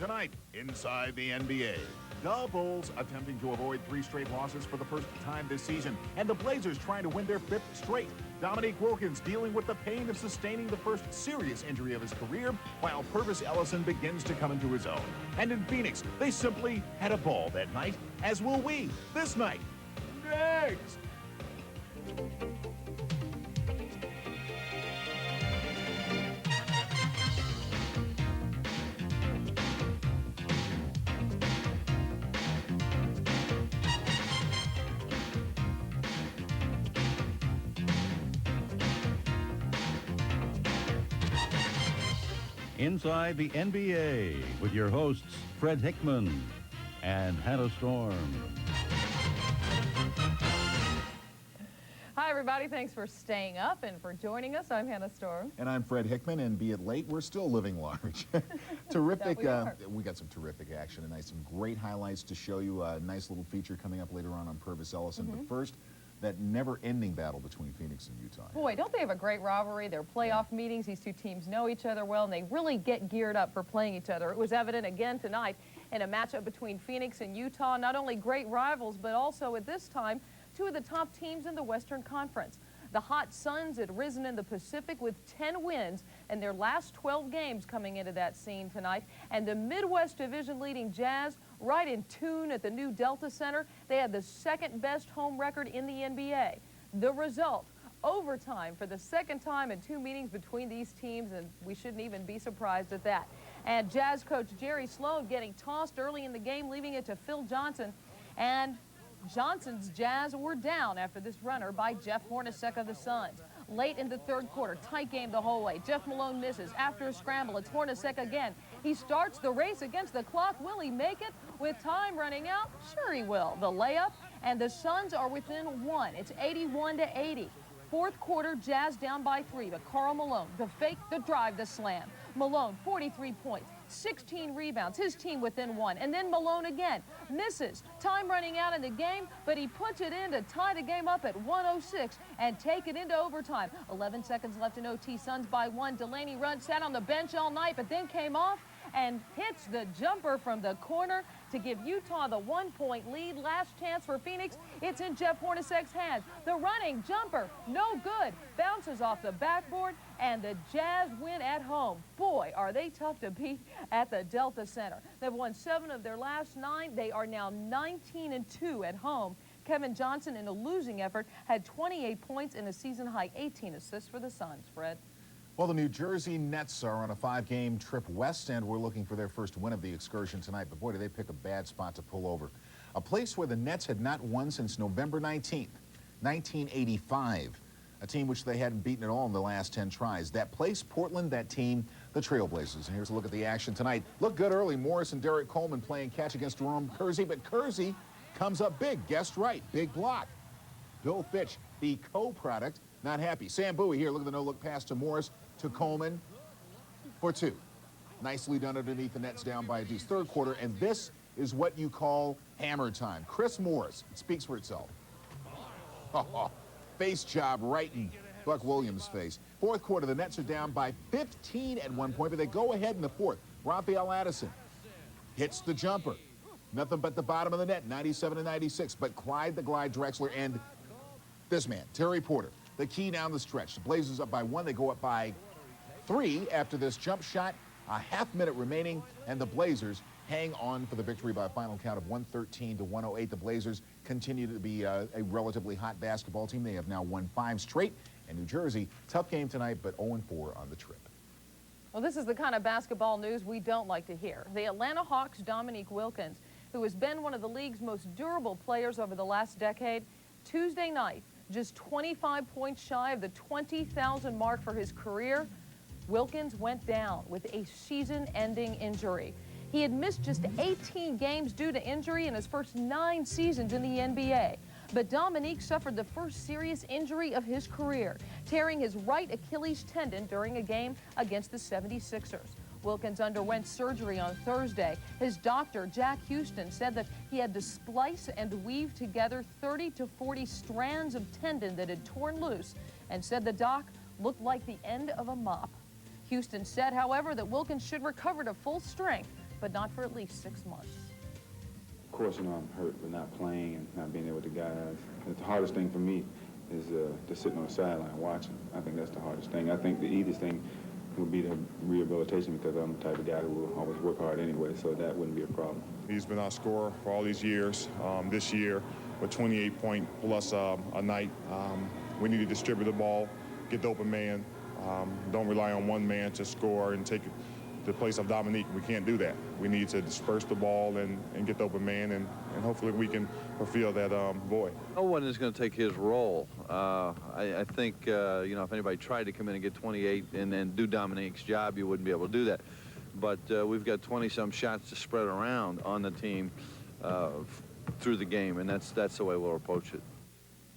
Tonight, inside the NBA, the Bulls attempting to avoid 3 straight losses for the first time this season, and the Blazers trying to win their 5th straight. Dominique Wilkins dealing with the pain of sustaining the first serious injury of his career, while Pervis Ellison begins to come into his own. And in Phoenix, they simply had a ball that night, as will we this night. Next! Inside the NBA with your hosts, Fred Hickman and Hannah Storm. Hi, everybody. Thanks for staying up and for joining us. I'm Hannah Storm. And I'm Fred Hickman, and be it late, we're still living large. Terrific. We got some terrific action tonight, some great highlights to show you. A nice little feature coming up later on Pervis Ellison. But first, that never-ending battle between Phoenix and Utah. Boy, don't they have a great rivalry? Their playoff meetings, these two teams know each other well, and they really get geared up for playing each other. It was evident again tonight in a matchup between Phoenix and Utah. Not only great rivals, but also at this time, two of the top teams in the Western Conference. The Hot Suns had risen in the Pacific with 10 wins in their last 12 games coming into that scene tonight. And the Midwest Division leading Jazz right in tune at the new Delta Center. They had the second best home record in the NBA. The result, overtime for the second time in 2 meetings between these teams, and we shouldn't even be surprised at that. And Jazz coach Jerry Sloan getting tossed early in the game, leaving it to Phil Johnson. And Johnson's Jazz were down after this runner by Jeff Hornacek of the Suns. Late in the third quarter, tight game the whole way. Jeff Malone misses. After a scramble, it's Hornacek again. He starts the race against the clock. Will he make it with time running out? Sure he will. The layup, and the Suns are within 1. It's 81-80. Fourth quarter, Jazz down by 3, but Karl Malone, the fake, the drive, the slam. Malone, 43 points, 16 rebounds, his team within 1. And then Malone again, misses. Time running out in the game, but he puts it in to tie the game up at 106 and take it into overtime. 11 seconds left in OT, Suns by 1. Delaney Rudd sat on the bench all night, but then came off and hits the jumper from the corner to give Utah the 1-point lead. Last chance for Phoenix. It's in Jeff Hornacek's hands. The running jumper, no good. Bounces off the backboard, and the Jazz win at home. Boy, are they tough to beat at the Delta Center. They've won 7 of their last 9. They are now 19-2 at home. Kevin Johnson, in a losing effort, had 28 points and a season-high 18 assists for the Suns. Fred? Well, the New Jersey Nets are on a 5-game trip west, and we're looking for their first win of the excursion tonight. But boy, did they pick a bad spot to pull over. A place where the Nets had not won since November 19th, 1985. A team which they hadn't beaten at all in the last 10 tries. That place, Portland, that team, the Trailblazers. And here's a look at the action tonight. Looked good early. Morris and Derek Coleman playing catch against Jerome Kersey, but Kersey comes up big. Guessed right. Big block. Bill Fitch, the co-product, not happy. Sam Bowie here. Look at the no-look pass to Morris, to Coleman for 2. Nicely done underneath the Nets, down by a deuce. Third quarter, and this is what you call hammer time. Chris Morris, it speaks for itself. Face job right in Buck Williams' face. Fourth quarter, the Nets are down by 15 at one point, but they go ahead in the fourth. Raphael Addison hits the jumper. Nothing but the bottom of the net, 97-96. But Clyde the Glide Drexler and this man, Terry Porter, the key down the stretch. The Blazers up by 1. They go up by 3 after this jump shot. A half-minute remaining, and the Blazers hang on for the victory by a final count of 113-108. The Blazers continue to be a relatively hot basketball team. They have now won 5 straight. And New Jersey, tough game tonight, but 0-4 on the trip. Well, this is the kind of basketball news we don't like to hear. The Atlanta Hawks' Dominique Wilkins, who has been one of the league's most durable players over the last decade, Tuesday night, just 25 points shy of the 20,000 mark for his career, Wilkins went down with a season-ending injury. He had missed just 18 games due to injury in his first 9 seasons in the NBA. But Dominique suffered the first serious injury of his career, tearing his right Achilles tendon during a game against the 76ers. Wilkins underwent surgery on Thursday. His doctor, Jack Houston, said that he had to splice and weave together 30 to 40 strands of tendon that had torn loose, and said the doc looked like the end of a mop. Houston said, however, that Wilkins should recover to full strength but not for at least 6 months. Of course, you know, I'm hurt with not playing and not being there with the guys. The hardest thing for me is just sitting on the sideline watching. I think that's the hardest thing. I think the easiest thing would be the rehabilitation, because I'm the type of guy who will always work hard anyway, so that wouldn't be a problem. He's been our scorer for all these years. This year, with 28 point plus a night, we need to distribute the ball, get the open man. Don't rely on one man to score and take the place of Dominique. We can't do that. We need to disperse the ball and get the open man, and hopefully we can fulfill that void. No one is going to take his role. I think, you know, if anybody tried to come in and get 28 and do Dominique's job, you wouldn't be able to do that. But we've got 20-some shots to spread around on the team through the game, and that's the way we'll approach it.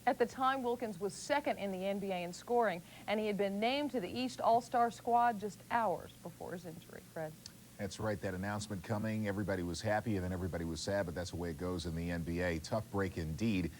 At the time, Wilkins was second in the NBA in scoring, and he had been named to the East All-Star squad just hours before his injury. Fred? That's right, that announcement coming. Everybody was happy, and then everybody was sad, but that's the way it goes in the NBA. Tough break indeed.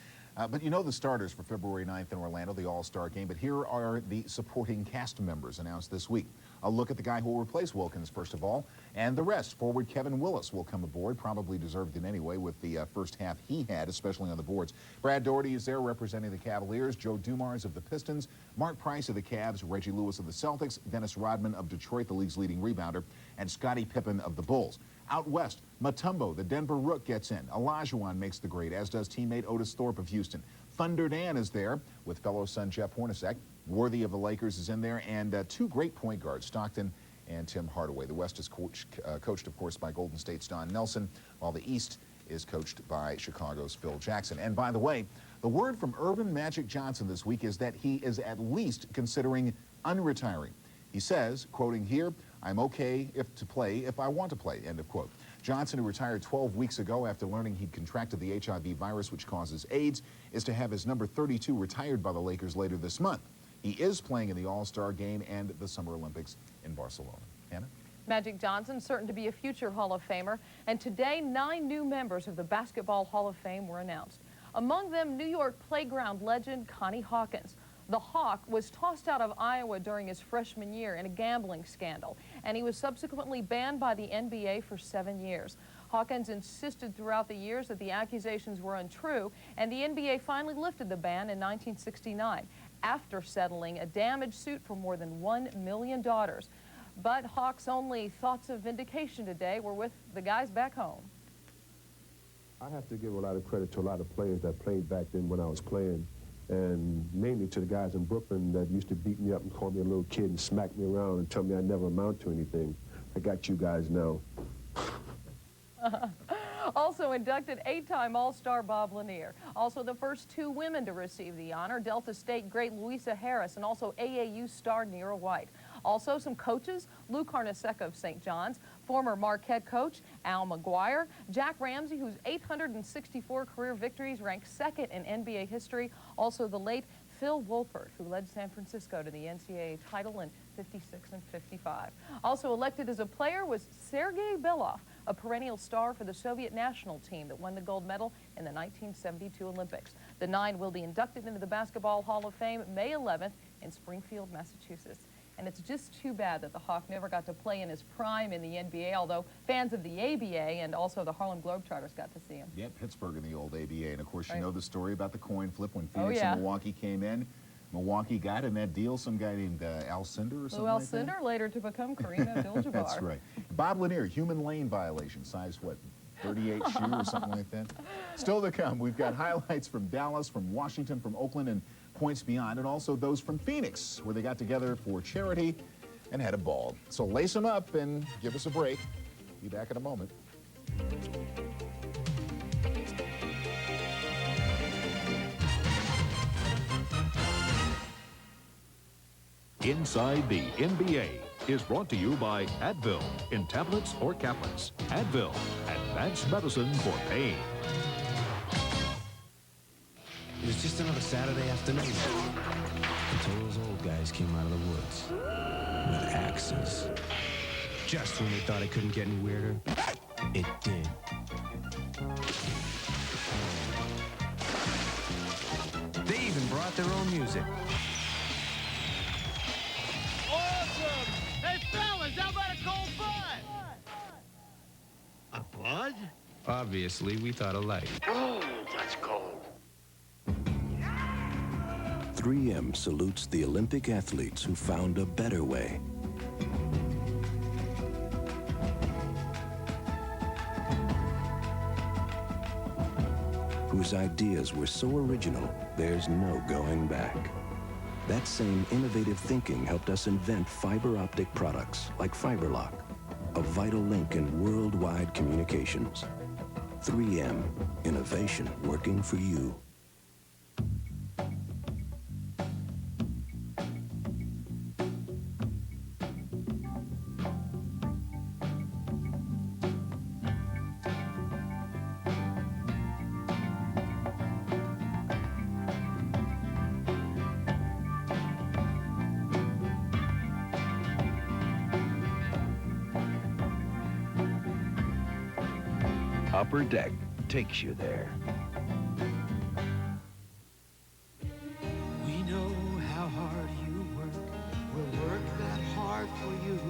But you know the starters for February 9th in Orlando, the All-Star game. But here are the supporting cast members announced this week. A look at the guy who will replace Wilkins, first of all, and the rest. Forward Kevin Willis will come aboard, probably deserved it anyway with the first half he had, especially on the boards. Brad Daugherty is there representing the Cavaliers, Joe Dumars of the Pistons, Mark Price of the Cavs, Reggie Lewis of the Celtics, Dennis Rodman of Detroit, the league's leading rebounder, and Scottie Pippen of the Bulls. Out west, Mutombo, the Denver Rook, gets in. Olajuwon makes the grade, as does teammate Otis Thorpe of Houston. Thunder Dan is there with fellow son Jeff Hornacek. Worthy of the Lakers is in there, and two great point guards, Stockton and Tim Hardaway. The West is coached, of course, by Golden State's Don Nelson, while the East is coached by Chicago's Phil Jackson. And by the way, the word from Earvin Magic Johnson this week is that he is at least considering unretiring. He says, quoting here, "I'm okay to play if I want to play," end of quote. Johnson, who retired 12 weeks ago after learning he'd contracted the HIV virus which causes AIDS, is to have his number 32 retired by the Lakers later this month. He is playing in the All-Star game and the Summer Olympics in Barcelona. Hannah? Magic Johnson certain to be a future Hall of Famer, and today 9 new members of the Basketball Hall of Fame were announced. Among them, New York playground legend Connie Hawkins. The Hawk was tossed out of Iowa during his freshman year in a gambling scandal, and he was subsequently banned by the NBA for 7 years. Hawkins insisted throughout the years that the accusations were untrue, and the NBA finally lifted the ban in 1969 after settling a damage suit for more than $1 million. But Hawk's only thoughts of vindication today were with the guys back home. I have to give a lot of credit to a lot of players that played back then when I was playing, and mainly to the guys in Brooklyn that used to beat me up and call me a little kid and smack me around and tell me I never amount to anything. I got you guys now. Also inducted 8-time All-Star Bob Lanier. Also the first 2 women to receive the honor, Delta State great Louisa Harris and also AAU star Nera White. Also some coaches, Lou Carnesecca of St. John's, former Marquette coach Al McGuire, Jack Ramsey, whose 864 career victories ranked 2nd in NBA history. Also the late Phil Wolpert, who led San Francisco to the NCAA title in '56 and '55. Also elected as a player was Sergei Belov, a perennial star for the Soviet national team that won the gold medal in the 1972 Olympics. The 9 will be inducted into the Basketball Hall of Fame May 11th in Springfield, Massachusetts. And it's just too bad that the Hawk never got to play in his prime in the NBA, although fans of the ABA and also the Harlem Globetrotters got to see him. Yeah, Pittsburgh in the old ABA. And, of course, you know the story about the coin flip when Phoenix and Milwaukee came in. Milwaukee got in that deal some guy named Al Cindor or something like that. Al Cindor, later to become Kareem Abdul-Jabbar. That's right. Bob Lanier, human lane violation, size what, 38 shoe or something like that? Still to come, we've got highlights from Dallas, from Washington, from Oakland, and points beyond, and also those from Phoenix, where they got together for charity and had a ball. So lace them up and give us a break. Be back in a moment. Inside the NBA is brought to you by Advil in tablets or caplets. Advil, advanced medicine for pain. It was just another Saturday afternoon until those old guys came out of the woods with axes. Just when they thought it couldn't get any weirder, it did. They even brought their own music. Awesome! Hey, fellas, how about a cold butt? What? Obviously, we thought alike. Oh, that's cold. 3M salutes the Olympic athletes who found a better way. Whose ideas were so original, there's no going back. That same innovative thinking helped us invent fiber optic products like FiberLock, a vital link in worldwide communications. 3M, innovation working for you. Upper Deck takes you there. We know how hard you work. We'll work that hard for you.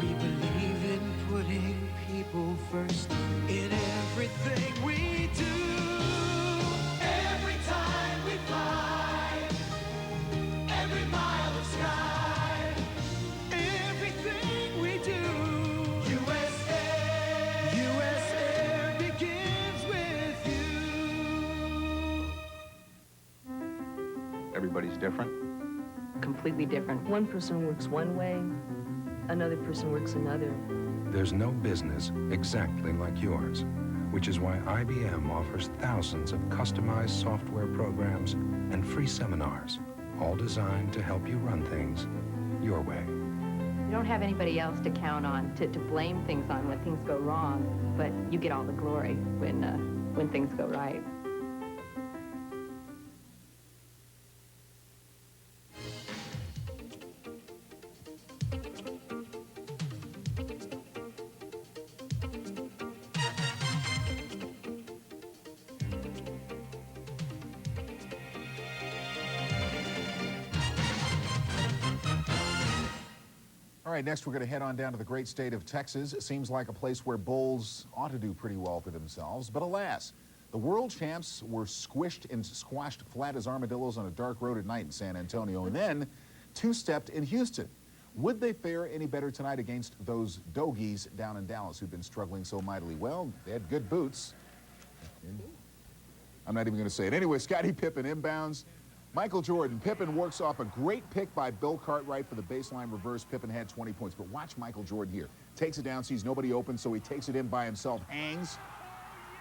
We believe in putting people first in everything we do. Every time we fly, every mile of sky, everything we do. Everybody's different? Completely different. One person works one way, another person works another. There's no business exactly like yours, which is why IBM offers thousands of customized software programs and free seminars, all designed to help you run things your way. You don't have anybody else to count on, to blame things on when things go wrong, but you get all the glory when things go right. All right, next we're going to head on down to the great state of Texas. It seems like a place where Bulls ought to do pretty well for themselves. But alas, the world champs were squashed flat as armadillos on a dark road at night in San Antonio and then two-stepped in Houston. Would they fare any better tonight against those Dogies down in Dallas who've been struggling so mightily? Well, they had good boots. I'm not even going to say it. Anyway, Scottie Pippen inbounds. Michael Jordan. Pippen works off a great pick by Bill Cartwright for the baseline reverse. Pippen had 20 points. But watch Michael Jordan here. Takes it down, sees nobody open, so he takes it in by himself, hangs.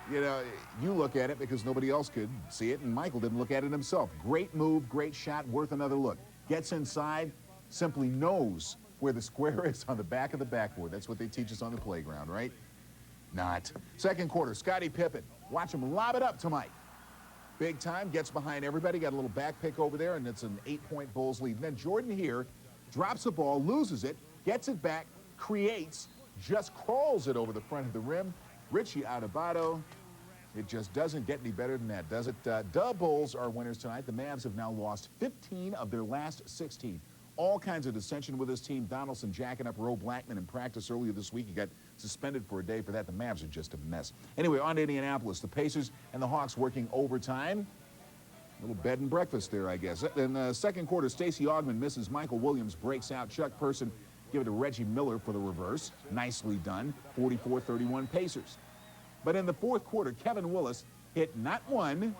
You know, you look at it because nobody else could see it, and Michael didn't look at it himself. Great move, great shot, worth another look. Gets inside, simply knows where the square is on the back of the backboard. That's what they teach us on the playground, right? Not. Second quarter, Scottie Pippen. Watch him lob it up to Mike. Big time, gets behind everybody, got a little back pick over there, and it's an 8-point Bulls lead. And then Jordan here drops the ball, loses it, gets it back, creates, just crawls it over the front of the rim. Richie Adebayo, it just doesn't get any better than that, does it? The Bulls are winners tonight. The Mavs have now lost 15 of their last 16. All kinds of dissension with this team. Donaldson jacking up Roe Blackman in practice earlier this week. He got suspended for a day for that. The Mavs are just a mess. Anyway, on to Indianapolis. The Pacers and the Hawks working overtime. A little bed and breakfast there, I guess. In the second quarter, Stacey Augmon misses. Michael Williams breaks out. Chuck Person give it to Reggie Miller for the reverse. Nicely done. 44-31 Pacers. But in the fourth quarter, Kevin Willis hit not one,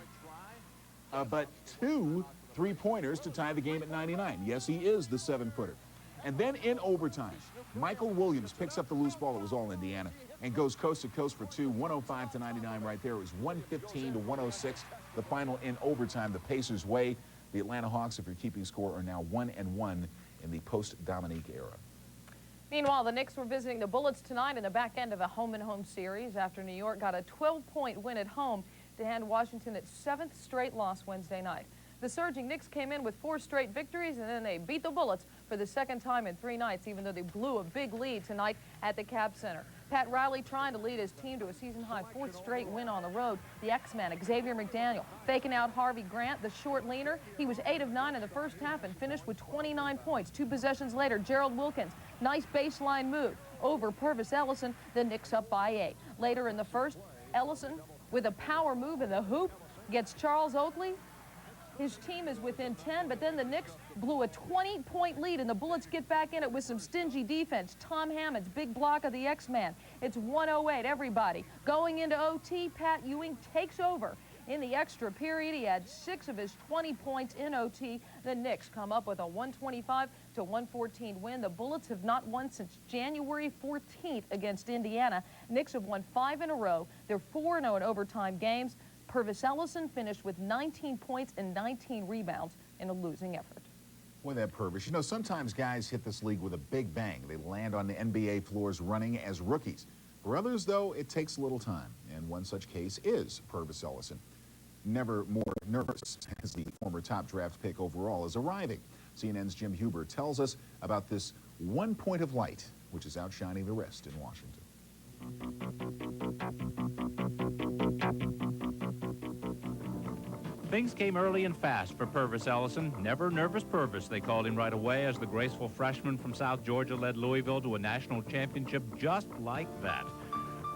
but two three-pointers to tie the game at 99. Yes, he is the 7-footer. And then in overtime, Michael Williams picks up the loose ball. It was all Indiana. And goes coast to coast for two. 105-99 right there. It was 115-106. The final in overtime, the Pacers' way. The Atlanta Hawks, if you're keeping score, are now 1-1 in the post-Dominique era. Meanwhile, the Knicks were visiting the Bullets tonight in the back end of a home-and-home series after New York got a 12-point win at home to hand Washington its 7th straight loss Wednesday night. The surging Knicks came in with 4 straight victories, and then they beat the Bullets for the second time in 3 nights, even though they blew a big lead tonight at the Cap Center. Pat Riley trying to lead his team to a season-high 4th straight win on the road. The X-Man, Xavier McDaniel, faking out Harvey Grant, the short leaner. He was 8 of 9 in the first half and finished with 29 points. 2 possessions later, Gerald Wilkins, nice baseline move over Pervis Ellison. The Knicks up by 8. Later in the first, Ellison with a power move in the hoop gets Charles Oakley. His team is within 10, but then the Knicks blew a 20-point lead, and the Bullets get back in it with some stingy defense. Tom Hammond's big block of the X-Man. It's 108, everybody. Going into OT, Pat Ewing takes over. In the extra period, he had 6 of his 20 points in OT. The Knicks come up with a 125-114 win. The Bullets have not won since January 14th against Indiana. Knicks have won 5 in a row. They're 4-0 in overtime games. Pervis Ellison finished with 19 points and 19 rebounds in a losing effort. Boy, that Pervis. You know, sometimes guys hit this league with a big bang. They land on the NBA floors running as rookies. For others, though, it takes a little time, and one such case is Pervis Ellison. Never more nervous as the former top draft pick overall is arriving. CNN's Jim Huber tells us about this one point of light, which is outshining the rest in Washington. Things came early and fast for Pervis Ellison. Never nervous Pervis, they called him right away, as the graceful freshman from South Georgia led Louisville to a national championship just like that.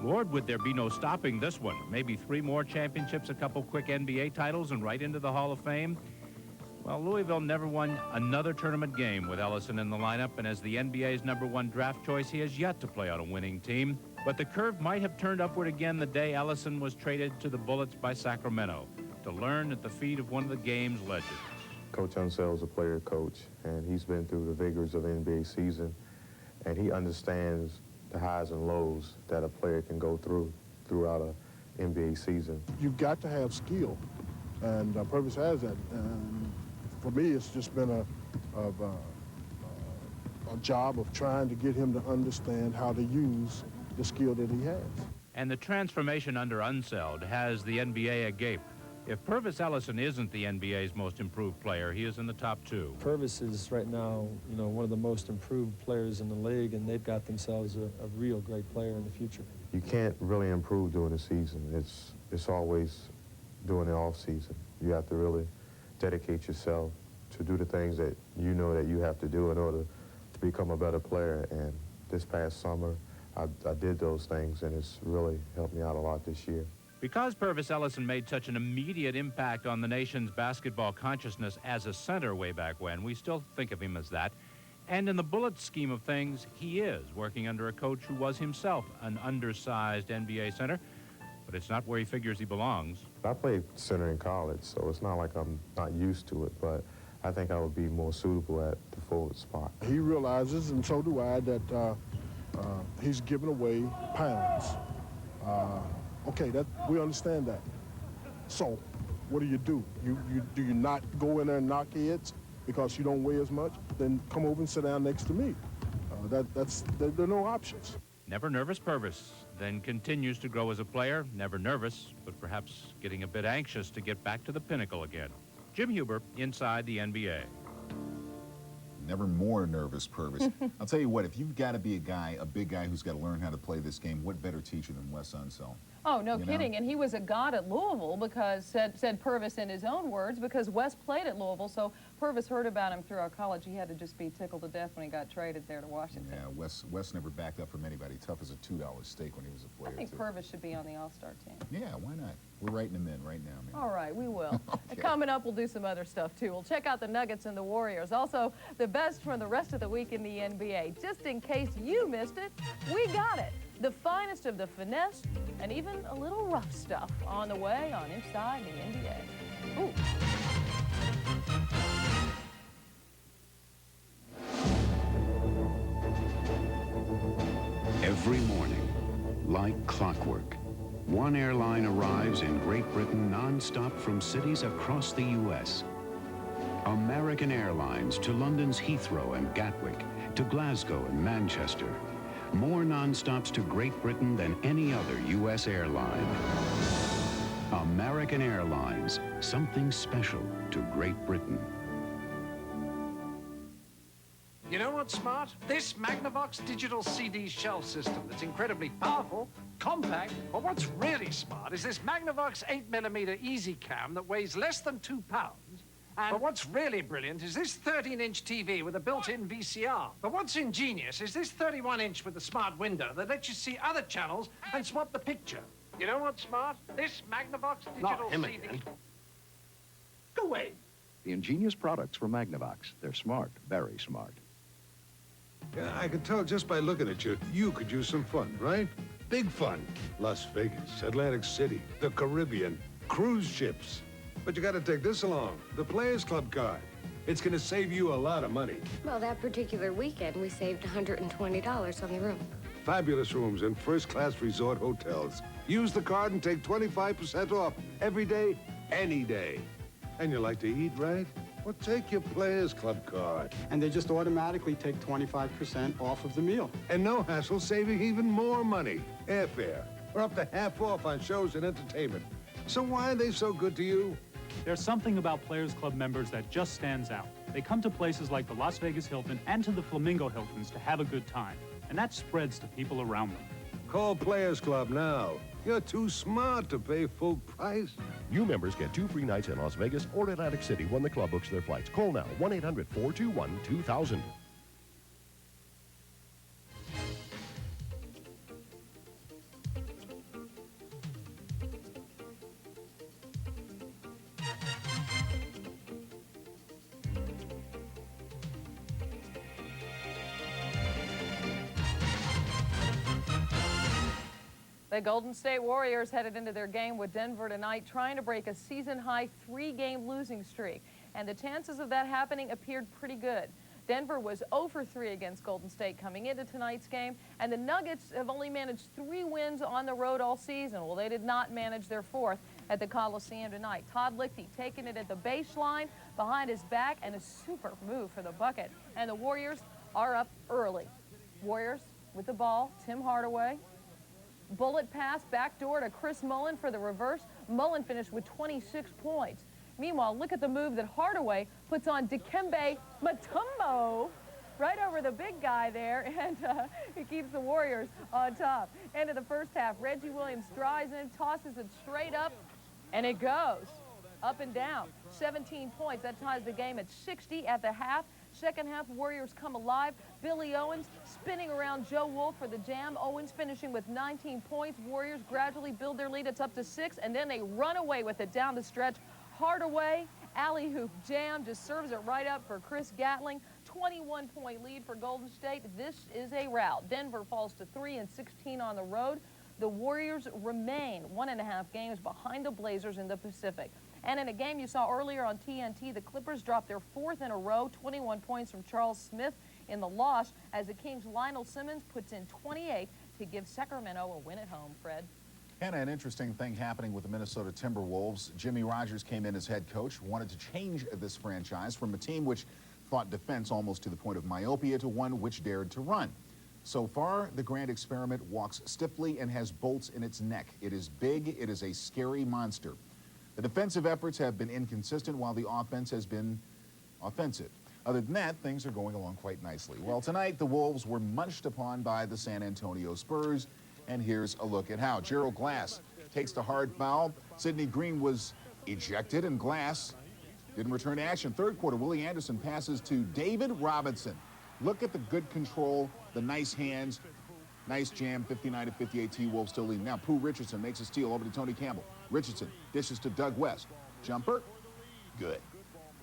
Lord, would there be no stopping this one. Maybe 3 more championships, a couple quick NBA titles, and right into the Hall of Fame. Well, Louisville never won another tournament game with Ellison in the lineup, and as the NBA's #1 draft choice, he has yet to play on a winning team. But the curve might have turned upward again the day Ellison was traded to the Bullets by Sacramento to learn at the feet of one of the game's legends. Coach Unsell's a player coach, and he's been through the vigors of the NBA season, and he understands the highs and lows that a player can go through throughout an NBA season. You've got to have skill, and Pervis has that. And for me, it's just been a job of trying to get him to understand how to use the skill that he has. And the transformation under Unseld has the NBA agape. If Pervis Ellison isn't the NBA's most improved player, he is in the top 2. Pervis is right now, you know, one of the most improved players in the league, and they've got themselves a real great player in the future. You can't really improve during the season. It's always during the off season. You have to really dedicate yourself to do the things that you know that you have to do in order to become a better player. And this past summer, I did those things, and it's really helped me out a lot this year. Because Pervis Ellison made such an immediate impact on the nation's basketball consciousness as a center way back when, we still think of him as that. And in the Bullets scheme of things, he is working under a coach who was himself an undersized NBA center, but it's not where he figures he belongs. I played center in college, so it's not like I'm not used to it, but I think I would be more suitable at the forward spot. He realizes, and so do I, that he's giving away pounds. Okay, we understand that. So, what do? Do you not go in there and knock heads because you don't weigh as much? Then come over and sit down next to me. There are no options. Never nervous Pervis then continues to grow as a player. Never nervous, but perhaps getting a bit anxious to get back to the pinnacle again. Jim Huber, Inside the NBA. Never more nervous Pervis. I'll tell you what, if you've got to be a big guy who's got to learn how to play this game, what better teacher than Wes Unseld? Oh, no kidding. And he was a god at Louisville because, said Pervis in his own words, because Wes played at Louisville, so Pervis heard about him throughout college. He had to just be tickled to death when he got traded there to Washington. Yeah, Wes never backed up from anybody. Tough as a $2 steak when he was a player, I think Pervis should be on the All-Star team. Yeah, why not? We're writing him in right now, man. All right, we will. Okay. Coming up, we'll do some other stuff, too. We'll check out the Nuggets and the Warriors. Also, the best from the rest of the week in the NBA. Just in case you missed it, we got it. The finest of the finesse and even a little rough stuff on the way on Inside the NBA. Ooh. Every morning, like clockwork, one airline arrives in Great Britain non-stop from cities across the U.S. American Airlines to London's Heathrow and Gatwick, to Glasgow and Manchester. More non-stops to Great Britain than any other U.S. airline. American Airlines, something special to Great Britain. You know what's smart? This Magnavox digital CD shelf system that's incredibly powerful, compact, but what's really smart is this Magnavox 8mm Easy Cam that weighs less than 2 pounds. But what's really brilliant is this 13-inch TV with a built-in VCR. But what's ingenious is this 31-inch with a smart window that lets you see other channels and swap the picture. You know what's smart? This Magnavox digital CD... Again. Go away. The ingenious products from Magnavox. They're smart, very smart. Yeah, I can tell just by looking at you, you could use some fun, right? Big fun. Las Vegas, Atlantic City, the Caribbean, cruise ships. But you gotta take this along, the Players Club card. It's gonna save you a lot of money. Well, that particular weekend, we saved $120 on the room. Fabulous rooms in first-class resort hotels. Use the card and take 25% off every day, any day. And you like to eat, right? Well, take your Players Club card. And they just automatically take 25% off of the meal. And no hassle, saving even more money. Airfare, or up to half off on shows and entertainment. So why are they so good to you? There's something about Players Club members that just stands out. They come to places like the Las Vegas Hilton and to the Flamingo Hiltons to have a good time. And that spreads to people around them. Call Players Club now. You're too smart to pay full price. New members get 2 free nights in Las Vegas or Atlantic City when the club books their flights. Call now, 1-800-421-2000. The Golden State Warriors headed into their game with Denver tonight, trying to break a season-high 3-game losing streak. And the chances of that happening appeared pretty good. Denver was 0 for 3 against Golden State coming into tonight's game, and the Nuggets have only managed 3 wins on the road all season. Well, they did not manage their 4th at the Coliseum tonight. Todd Lichty taking it at the baseline behind his back, and a super move for the bucket. And the Warriors are up early. Warriors with the ball, Tim Hardaway. Bullet pass backdoor to Chris Mullin for the reverse. Mullin finished with 26 points. Meanwhile, look at the move that Hardaway puts on Dikembe Mutombo right over the big guy there, and he keeps the Warriors on top. End of the first half, Reggie Williams drives in, tosses it straight up, and it goes up and down. 17 points. That ties the game at 60 at the half. Second half, Warriors come alive. Billy Owens spinning around Joe Wolf for the jam. Owens finishing with 19 points. Warriors gradually build their lead. It's up to 6, and then they run away with it down the stretch. Hardaway, alley-oop jam, just serves it right up for Chris Gatling. 21-point lead for Golden State. This is a rout. Denver falls to 3-16 on the road. The Warriors remain 1.5 games behind the Blazers in the Pacific. And in a game you saw earlier on TNT, the Clippers dropped their 4th in a row, 21 points from Charles Smith in the loss, as the Kings' Lionel Simmons puts in 28 to give Sacramento a win at home. Fred? And an interesting thing happening with the Minnesota Timberwolves. Jimmy Rogers came in as head coach, wanted to change this franchise from a team which thought defense almost to the point of myopia to one which dared to run. So far, the grand experiment walks stiffly and has bolts in its neck. It is big. It is a scary monster. The defensive efforts have been inconsistent while the offense has been offensive. Other than that, things are going along quite nicely. Well, tonight, the Wolves were munched upon by the San Antonio Spurs, and here's a look at how. Gerald Glass takes the hard foul. Sidney Green was ejected, and Glass didn't return to action. Third quarter, Willie Anderson passes to David Robinson. Look at the good control, the nice hands, nice jam, 59-58, T-Wolves still leading. Now, Pooh Richardson makes a steal over to Tony Campbell. Richardson dishes to Doug West. Jumper, good.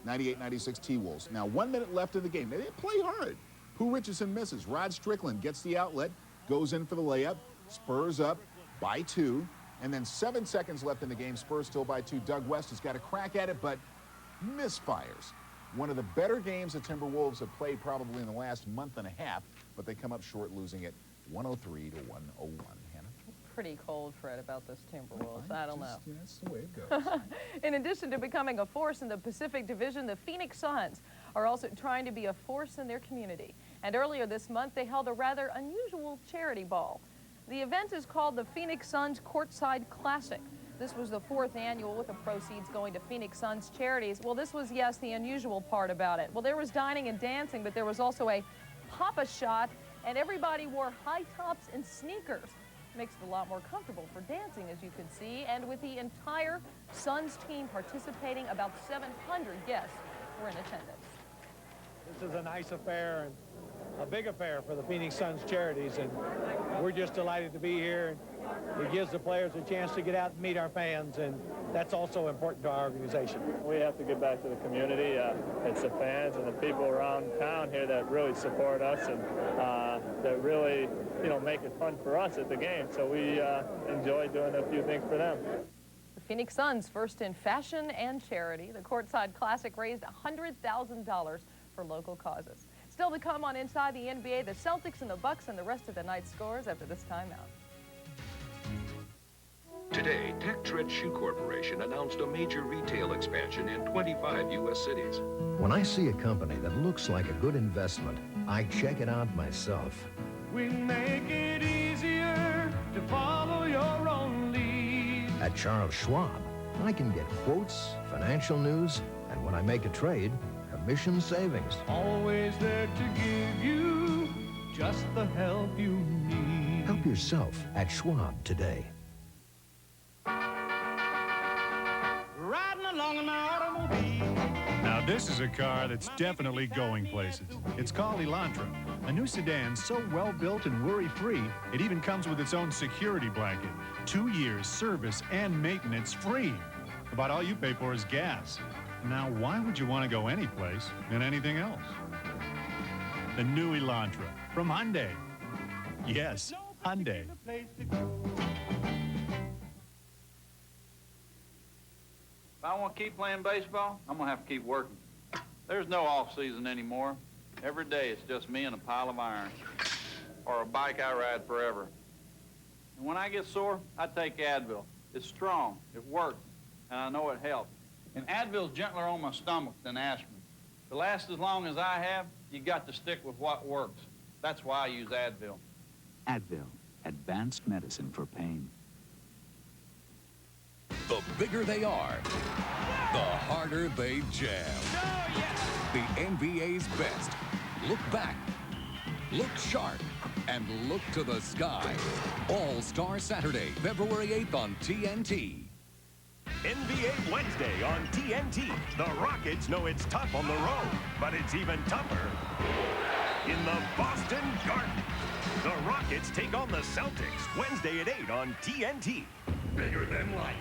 98-96 T-Wolves. Now, 1 minute left in the game. They didn't play hard. Pooh Richardson misses. Rod Strickland gets the outlet, goes in for the layup. Spurs up by 2. And then 7 seconds left in the game. Spurs still by 2. Doug West has got a crack at it, but misfires. One of the better games the Timberwolves have played probably in the last month and a half, but they come up short, losing it 103 to 101. Hannah? Pretty cold, Fred, about this Timberwolves. I don't know. That's the way it goes. In addition to becoming a force in the Pacific Division, the Phoenix Suns are also trying to be a force in their community. And earlier this month, they held a rather unusual charity ball. The event is called the Phoenix Suns Courtside Classic. This was the 4th annual with the proceeds going to Phoenix Suns charities. Well, this was, yes, the unusual part about it. Well, there was dining and dancing, but there was also a Papa shot, and everybody wore high tops and sneakers. Makes it a lot more comfortable for dancing, as you can see. And with the entire Suns team participating, about 700 guests were in attendance. This is a nice affair and a big affair for the Phoenix Suns charities, and we're just delighted to be here. It gives the players a chance to get out and meet our fans, and that's also important to our organization. We have to get back to the community. It's the fans and the people around town here that really support us and that really, make it fun for us at the game. So we enjoy doing a few things for them. The Phoenix Suns, first in fashion and charity. The Courtside Classic raised $100,000 for local causes. Still to come on Inside the NBA, the Celtics and the Bucks and the rest of the night's scores after this timeout. Today, Tech Tread Shoe Corporation announced a major retail expansion in 25 U.S. cities. When I see a company that looks like a good investment, I check it out myself. We make it easier to follow your own lead. At Charles Schwab, I can get quotes, financial news, and when I make a trade, commission savings. Always there to give you just the help you need. Help yourself at Schwab today. Riding along in my automobile. Now this is a car that's definitely going places. It's called Elantra, a new sedan so well built and worry-free, it even comes with its own security blanket. 2 years service and maintenance free. About all you pay for is gas. Now, why would you want to go any place and anything else? The new Elantra from Hyundai. Yes, Hyundai. If I want to keep playing baseball, I'm going to have to keep working. There's no off-season anymore. Every day it's just me and a pile of iron, or a bike I ride forever. And when I get sore, I take Advil. It's strong, it works, and I know it helps. And Advil's gentler on my stomach than aspirin. To last as long as I have, you got to stick with what works. That's why I use Advil. Advil, advanced medicine for pain. The bigger they are, the harder they jam. The NBA's best. Look back, look sharp, and look to the sky. All-Star Saturday, February 8th on TNT. NBA Wednesday on TNT. The Rockets know it's tough on the road, but it's even tougher in the Boston Garden. The Rockets take on the Celtics Wednesday at 8 on TNT. Bigger than life.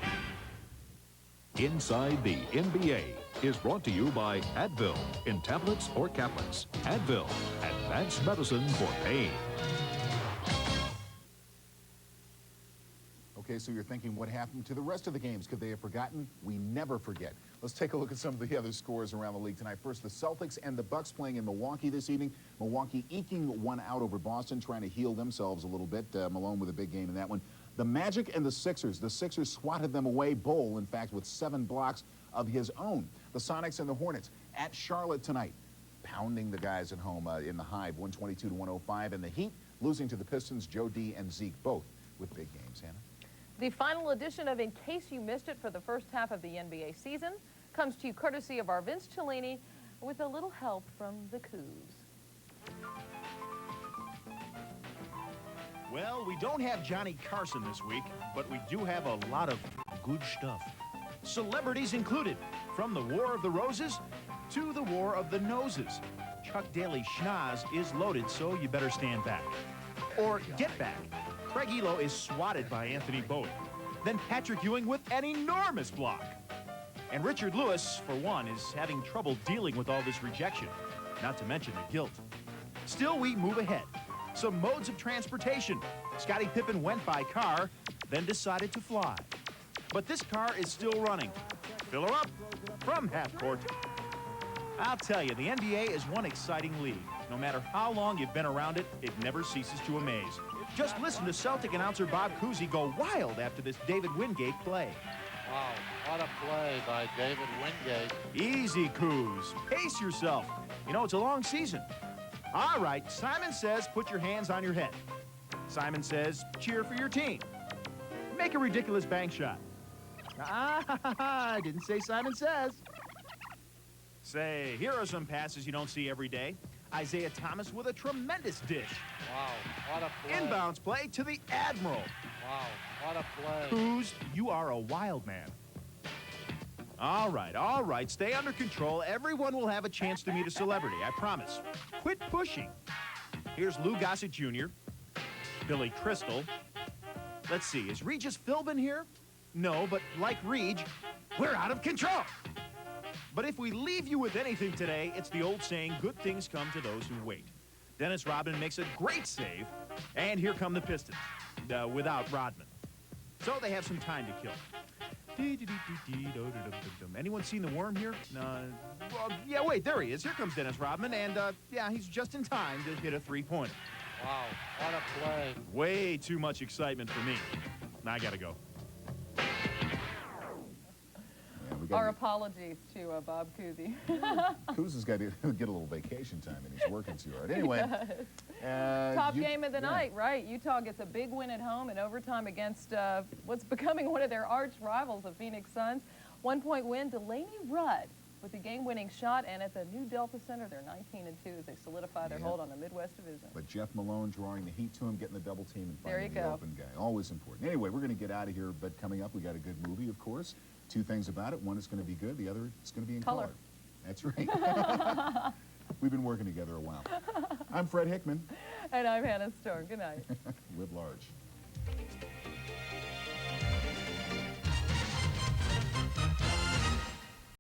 Inside the NBA is brought to you by Advil in tablets or caplets. Advil, advanced medicine for pain. Okay, so you're thinking, what happened to the rest of the games? Could they have forgotten? We never forget. Let's take a look at some of the other scores around the league tonight. First, the Celtics and the Bucks playing in Milwaukee this evening. Milwaukee eking one out over Boston, trying to heal themselves a little bit. Malone with a big game in that one. The Magic and the Sixers. The Sixers swatted them away. Bol, in fact, with 7 blocks of his own. The Sonics and the Hornets at Charlotte tonight, pounding the guys at home in the Hive, 122-105. And the Heat losing to the Pistons, Joe D and Zeke, both with big games. Hannah? The final edition of In Case You Missed It for the first half of the NBA season comes to you courtesy of our Vince Cellini with a little help from the Coos. Well, we don't have Johnny Carson this week, but we do have a lot of good stuff. Celebrities included, from the War of the Roses to the War of the Noses. Chuck Daly schnoz is loaded, so you better stand back. Or get back. Craig Elo is swatted by Anthony Bowie. Then Patrick Ewing with an enormous block. And Richard Lewis, for one, is having trouble dealing with all this rejection, not to mention the guilt. Still, we move ahead. Some modes of transportation. Scottie Pippen went by car, then decided to fly. But this car is still running. Fill her up from half court. I'll tell you, the NBA is one exciting league. No matter how long you've been around it, it never ceases to amaze. Just listen to Celtic announcer Bob Cousy go wild after this David Wingate play. Wow, what a play by David Wingate. Easy, Coos. Pace yourself. You know, it's a long season. All right, Simon says put your hands on your head. Simon says cheer for your team. Make a ridiculous bank shot. I didn't say Simon Says. Say, here are some passes you don't see every day. Isaiah Thomas with a tremendous dish. Wow, what a play. Inbounds play to the Admiral. Wow, what a play. Coos, you are a wild man. All right, stay under control. Everyone will have a chance to meet a celebrity, I promise. Quit pushing. Here's Lou Gossett Jr., Billy Crystal. Let's see, is Regis Philbin here? No, but like Reg, we're out of control. But if we leave you with anything today, it's the old saying, good things come to those who wait. Dennis Rodman makes a great save, and here come the Pistons, without Rodman. So they have some time to kill. Anyone seen the worm here? Well, yeah, wait, there he is. Here comes Dennis Rodman, and yeah, he's just in time to hit a three-pointer. Wow, what a play. Way too much excitement for me. I gotta go. Our apologies to Bob Cousy. Coos has got to get a little vacation time, and he's working too hard. Anyway. Top game of the night, right? Utah gets a big win at home in overtime against what's becoming one of their arch rivals, the Phoenix Suns. 1-point win, Delaney Rudd with the game-winning shot, and at the new Delta Center, they're 19-2 as they solidify their hold on the Midwest Division. But Jeff Malone drawing the heat to him, getting the double team, and there you finding go. the open guy. Always important. Anyway, we're going to get out of here, but coming up, we got a good movie, of course. Two things about it. One is going to be good. The other is going to be in color. That's right. We've been working together a while. I'm Fred Hickman. And I'm Hannah Storm. Good night. Live large.